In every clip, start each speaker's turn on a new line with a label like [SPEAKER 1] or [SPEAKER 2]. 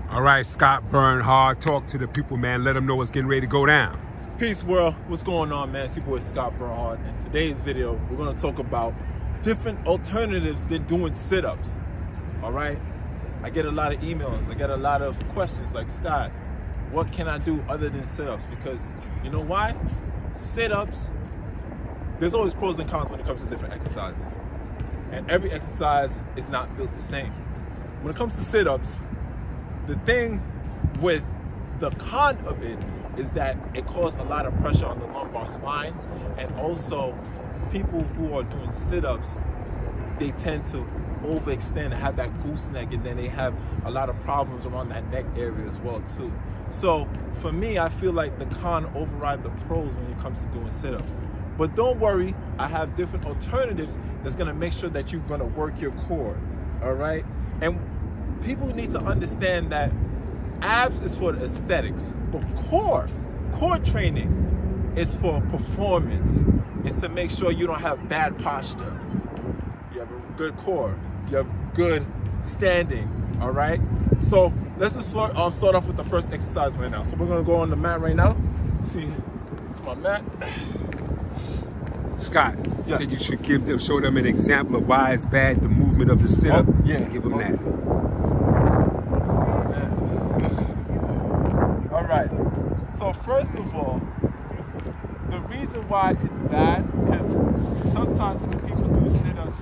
[SPEAKER 1] All right, Scott Burnhard, talk to the people, man. Let them know what's getting ready to go down.
[SPEAKER 2] Peace, world. What's going on, man? It's your boy Scott Burnhard. In today's video, we're going to talk about different alternatives than doing sit-ups. All right? I get a lot of emails. I get a lot of questions like, Scott, what can I do other than sit-ups? Because you know why? Sit-ups, there's always pros and cons when it comes to different exercises. And every exercise is not built the same. When it comes to sit-ups, the thing with the con of it is that it causes a lot of pressure on the lumbar spine, and also people who are doing sit-ups, they tend to overextend and have that gooseneck, and then they have a lot of problems around that neck area as well too. So for me, I feel like the con override the pros when it comes to doing sit-ups. But don't worry, I have different alternatives that's gonna make sure that you're gonna work your core, all right? And people need to understand that abs is for the aesthetics, but core training is for performance. It's to make sure you don't have bad posture. You have a good core, you have good standing, all right? So let's just start off with the first exercise right now. So we're gonna go on the mat right now. See, it's my mat.
[SPEAKER 1] Scott, yeah. I think you should show them an example of why it's bad, the movement of the sit-up.
[SPEAKER 2] Oh, yeah.
[SPEAKER 1] Give them that.
[SPEAKER 2] All right. So first of all, the reason why it's bad is sometimes when people do sit-ups,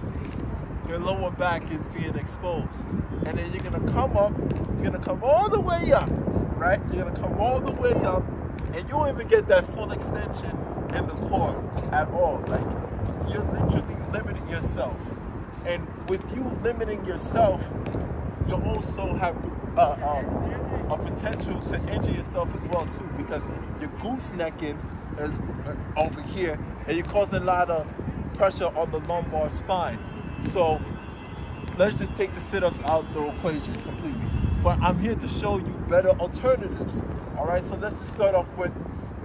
[SPEAKER 2] their lower back is being exposed. And then you're gonna come up, you're gonna come all the way up, right? You're gonna come all the way up, and you won't even get that full extension in the core at all. Like, you're literally limiting yourself. And with you limiting yourself, you also have a potential to injure yourself as well too, because you're goosenecking over here, and you're causing a lot of pressure on the lumbar spine. So let's just take the sit-ups out the equation completely. But I'm here to show you better alternatives. All right, so let's just start off with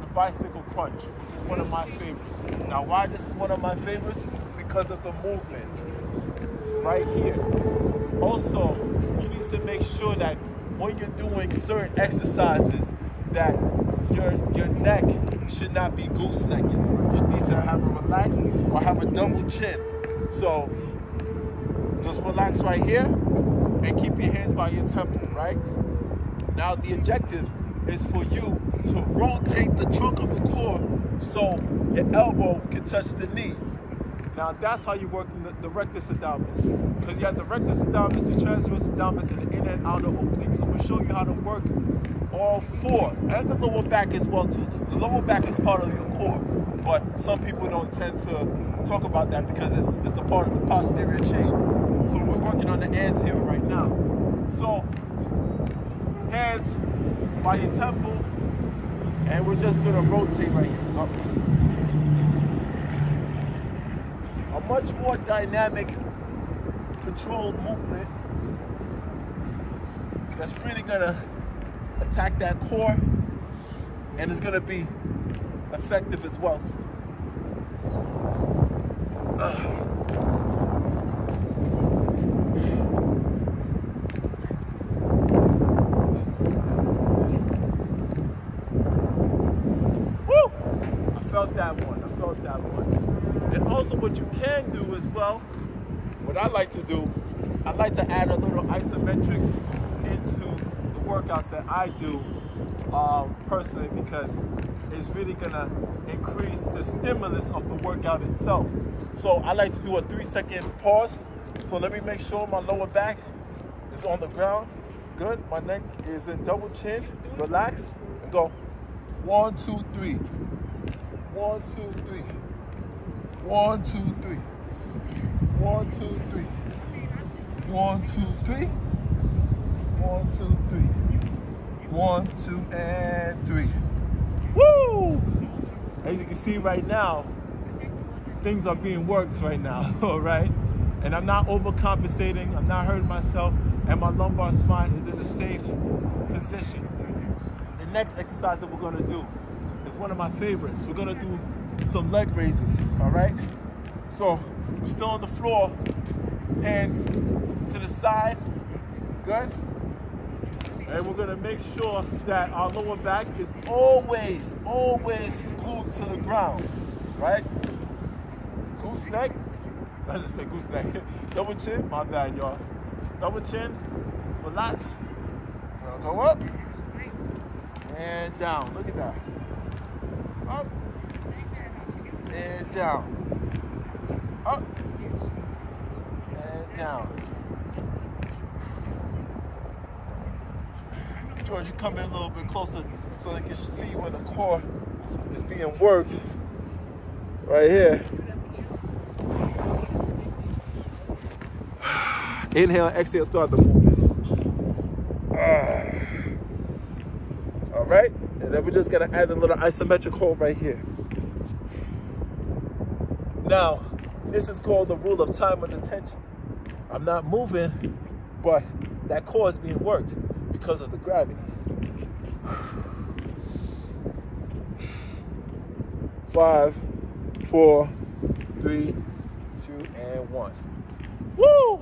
[SPEAKER 2] the bicycle crunch, which is one of my favorites. Now, why this is one of my favorites? Because of the movement right here. Also, you need to make sure that when you're doing certain exercises that your neck should not be goosenecking. You need to have a relax or have a double chin. So just relax right here and keep your hands by your temple, right? Now the objective is for you to rotate the trunk of the core so your elbow can touch the knee. Now that's how you're working the rectus abdominis. Because you have the rectus abdominis, the transverse abdominis, and the inner and outer obliques. So I'm going to show you how to work all four. And the lower back as well too. The lower back is part of your core. But some people don't tend to talk about that because it's a part of the posterior chain. So we're working on the ends here right now. So hands by your temple, and we're just going to rotate right here. Up. A much more dynamic, controlled movement that's really going to attack that core, and it's going to be effective as well. Woo! I felt that one. And also what you can do as well, what I like to do, I like to add a little isometric into the workouts that I do personally, because it's really gonna increase the stimulus of the workout itself. So I like to do a 3-second pause. So let me make sure my lower back is on the ground. Good. My neck is in double chin. Relax and go. 1, 2, 3. 1, 2, 3. 1, 2, 3. 1, 2, 3. 1, 2, 3. 1, 2, 3. 1, 2, and 3. Woo! As you can see right now, things are being worked right now, all right? And I'm not overcompensating, I'm not hurting myself, and my lumbar spine is in a safe position. The next exercise that we're gonna do is one of my favorites. We're gonna do some leg raises, all right? So we're still on the floor, hands to the side, good? And we're gonna make sure that our lower back is always glued to the ground, right? Gooseneck, I just say gooseneck. Double chin, my bad, y'all. Double chin, relax. We're gonna go up and down. Look at that. Up and down. Up and down. George, you come in a little bit closer so they can see where the core is being worked. Right here. Inhale, exhale throughout the movement. All right, and then we're just gonna add a little isometric hold right here. Now, this is called the rule of time under tension. I'm not moving, but that core is being worked because of the gravity. 5, 4, 3, 2, and 1. Woo!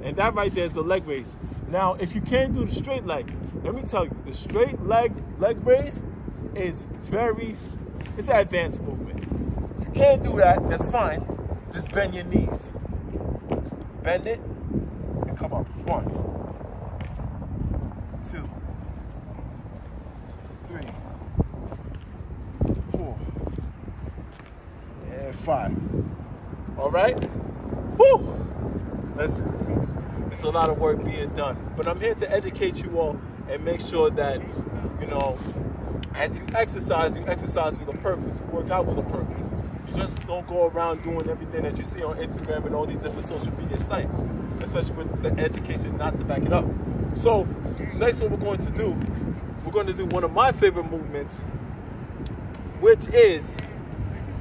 [SPEAKER 2] And that right there is the leg raise. Now, if you can't do the straight leg, let me tell you, the straight leg raise is it's an advanced movement. If you can't do that, that's fine. Just bend your knees. Bend it and come up. 1, 2, 3, 4, and 5. All right? Woo! Listen, it's a lot of work being done, but I'm here to educate you all and make sure that, you know, as you exercise with a purpose. You work out with a purpose. You just don't go around doing everything that you see on Instagram and all these different social media sites, especially with the education not to back it up. So next, what we're going to do one of my favorite movements, which is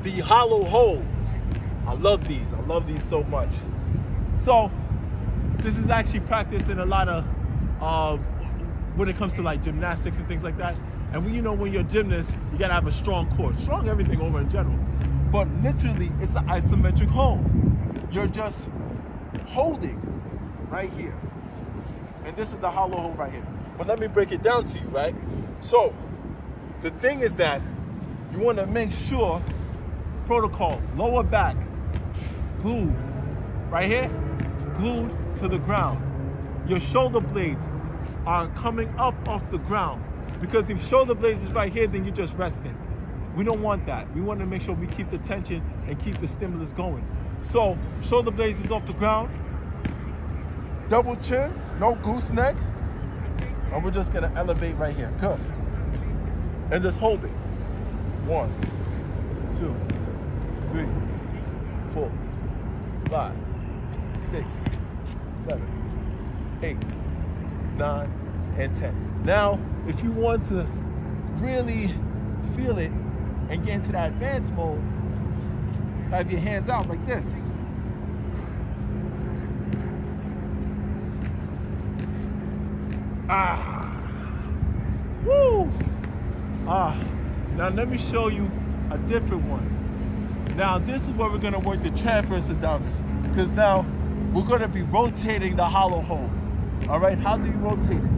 [SPEAKER 2] the hollow hold. I love these so much. So this is actually practiced in a lot of when it comes to like gymnastics and things like that. And when you're a gymnast, you gotta have a strong core, strong everything over in general. But literally, it's an isometric hold. You're just holding right here, and this is the hollow hold right here. But let me break it down to you, right? So the thing is that you want to make sure protocols, lower back, glued right here, glued to the ground. Your shoulder blades are coming up off the ground, because if shoulder blades is right here, then you're just resting. We don't want that. We want to make sure we keep the tension and keep the stimulus going. So shoulder blades is off the ground, double chin, no gooseneck, and we're just gonna elevate right here. Good. And just hold it. 1, 2, 3, 4, 5, 6, 7, 8, 9, and 10. Now, if you want to really feel it and get into that advanced mode, have your hands out like this. Woo! Now let me show you a different one. Now this is where we're gonna work the transverse abdominals, because now we're gonna be rotating the hollow hold. All right, how do you rotate it?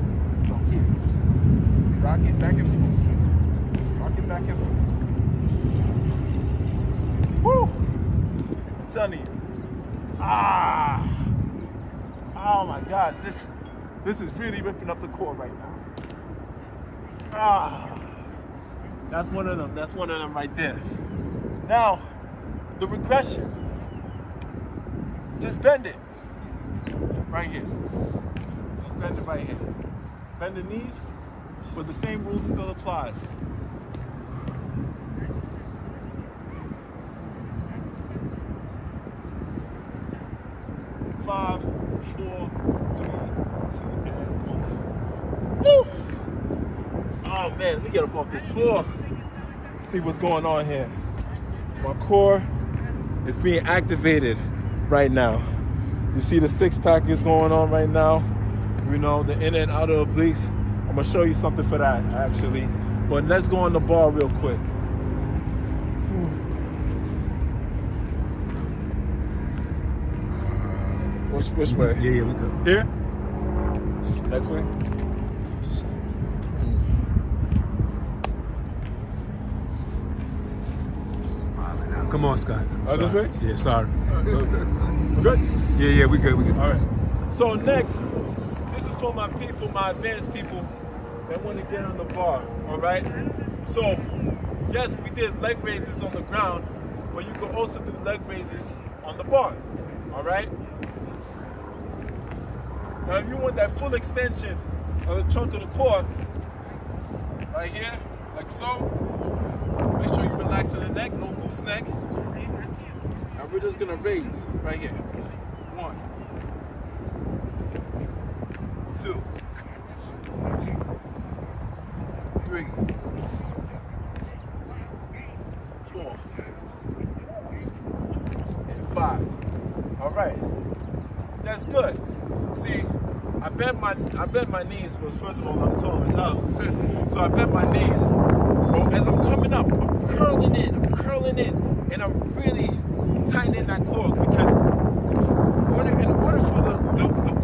[SPEAKER 2] So here, just rock it back and forth. Rock it back and forth. Woo! I'm telling you. Oh my gosh, this is really ripping up the core right now. That's one of them. That's one of them right there. Now, the regression. Just bend it. Right here. Just bend it right here. Bend the knees, but the same rule still applies. Five, 4, 3, 2, and 1. Woo! Oh man, let me get up off this floor. See what's going on here. My core is being activated right now. You see the 6-pack is going on right now. You know, the inner and outer obliques. I'm gonna show you something for that actually. But let's go on the bar real quick. Which way?
[SPEAKER 1] Yeah, we go.
[SPEAKER 2] Here? Next way?
[SPEAKER 1] Come on, Scott.
[SPEAKER 2] This way?
[SPEAKER 1] Yeah, sorry.
[SPEAKER 2] We're good?
[SPEAKER 1] Yeah, we good.
[SPEAKER 2] All right. So next, this is for my people, my advanced people that want to get on the bar, all right? So, yes, we did leg raises on the ground, but you can also do leg raises on the bar, all right? Now, if you want that full extension of the trunk of the core, right here, like so, make sure you relax in the neck, no goose neck. And we're just gonna raise right here. 1, 2, 3, 4, and 5. All right, that's good. See, I bent my knees, but first of all, I'm tall as hell. So I bent my knees. But as I'm coming up, I'm curling in, and I'm really tightening that core because in order for the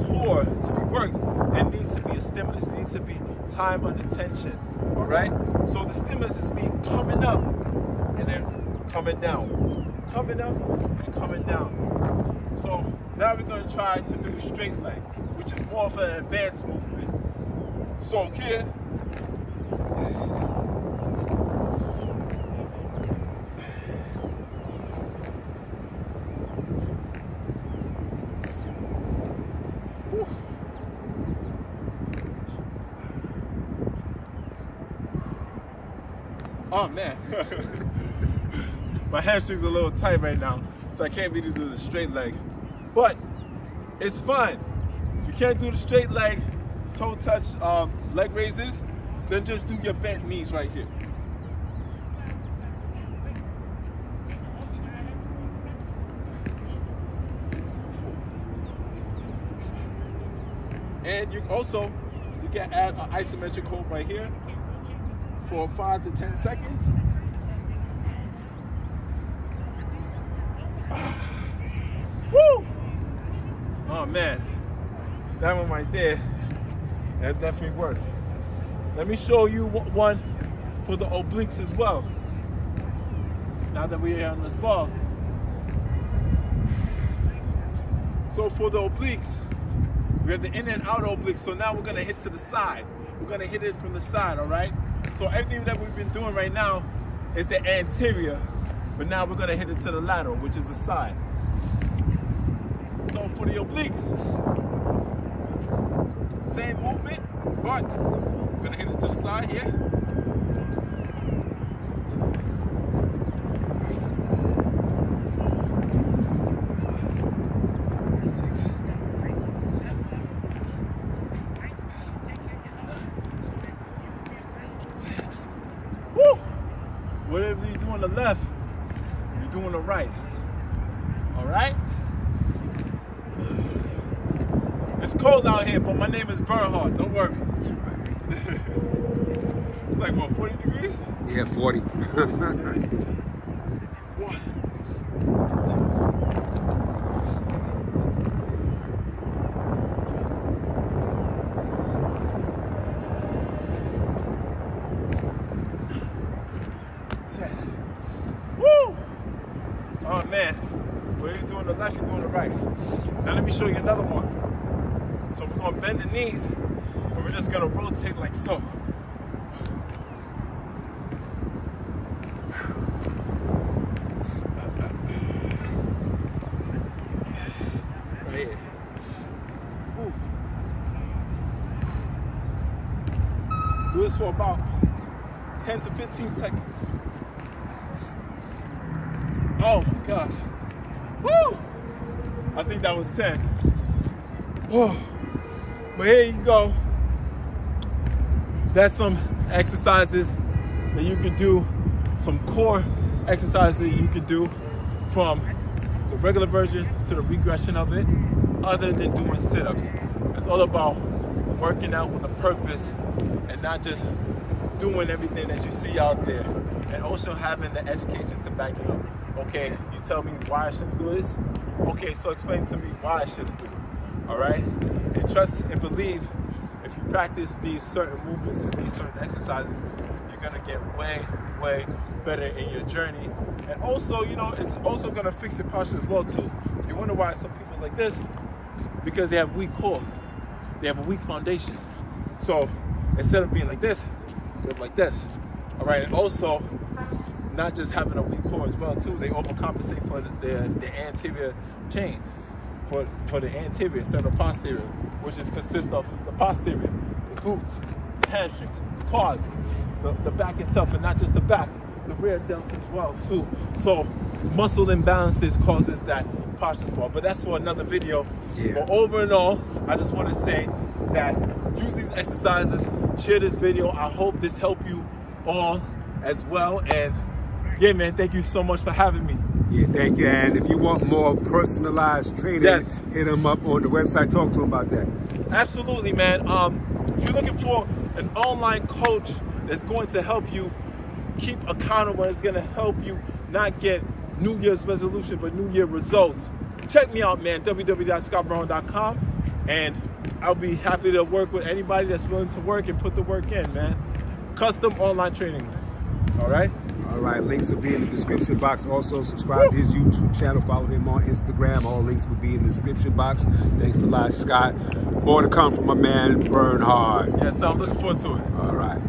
[SPEAKER 2] core to be worked, there needs to be a stimulus, there needs to be time under tension, all right? So the stimulus is me coming up and then coming down, coming up and coming down. So now we're gonna try to do straight leg, which is more of an advanced movement. So here, oh man, my hamstrings are a little tight right now, so I can't really do the straight leg, but it's fine. If you can't do the straight leg, toe touch leg raises, then just do your bent knees right here. And you can add an isometric hold right here for 5 to 10 seconds. Woo! Oh man, that one right there, that definitely works. Let me show you one for the obliques as well. Now that we're on this bar. So for the obliques, we have the in and out obliques. So now we're gonna hit to the side. We're gonna hit it from the side, all right? So everything that we've been doing right now is the anterior, but now we're gonna hit it to the lateral, which is the side. So for the obliques, same movement, but we're gonna hit it to the side here. 6, 7, 10. Woo! Whatever you do on the left, you're doing the right. All right? It's cold out here, but my name is Burnhard. Don't worry. It's like, what, 40 degrees?
[SPEAKER 1] Yeah, 40.
[SPEAKER 2] 1, 2, 10. Woo! Oh man, whether you're doing the left, you're doing the right. Now let me show you another one. So we're gonna bend the knees, and we're just gonna rotate like so. Right here. Ooh. Do this for about 10 to 15 seconds. Oh my gosh. Woo! I think that was 10. Whoa. But here you go. That's some exercises that you can do, some core exercises that you can do from the regular version to the regression of it, other than doing sit-ups. It's all about working out with a purpose and not just doing everything that you see out there, and also having the education to back it up. Okay, you tell me why I should do this? Okay, so explain to me why I shouldn't do it. All right? And trust and believe, if you practice these certain movements and these certain exercises, you're gonna get way better in your journey. And also, you know, it's also gonna fix your posture as well too. You wonder why some people's like this? Because they have weak core. They have a weak foundation. So instead of being like this, they're like this. All right, and also not just having a weak core as well too, they overcompensate for the anterior chain, for the anterior instead of posterior, which consists of the posterior, the glutes, the hamstrings, the quads, the back itself, and not just the back, the rear delts as well too. So muscle imbalances causes that posture as well. But that's for another video. Yeah. But over and all, I just want to say that use these exercises, share this video. I hope this helped you all as well. And yeah, man, thank you so much for having me.
[SPEAKER 1] Yeah, thank you. And if you want more personalized training, yes, hit them up on the website. Talk to them about that.
[SPEAKER 2] Absolutely, man. If you're looking for an online coach that's going to help you keep accountable, it's going to help you not get New Year's resolution, but New Year results, check me out, man, www.scottburnhard.com, and I'll be happy to work with anybody that's willing to work and put the work in, man. Custom online trainings. All right?
[SPEAKER 1] All right, links will be in the description box. Also, subscribe to his YouTube channel. Follow him on Instagram. All links will be in the description box. Thanks a lot, Scott. More to come from my man, Burnhard.
[SPEAKER 2] Yes, I'm looking forward to it.
[SPEAKER 1] All right.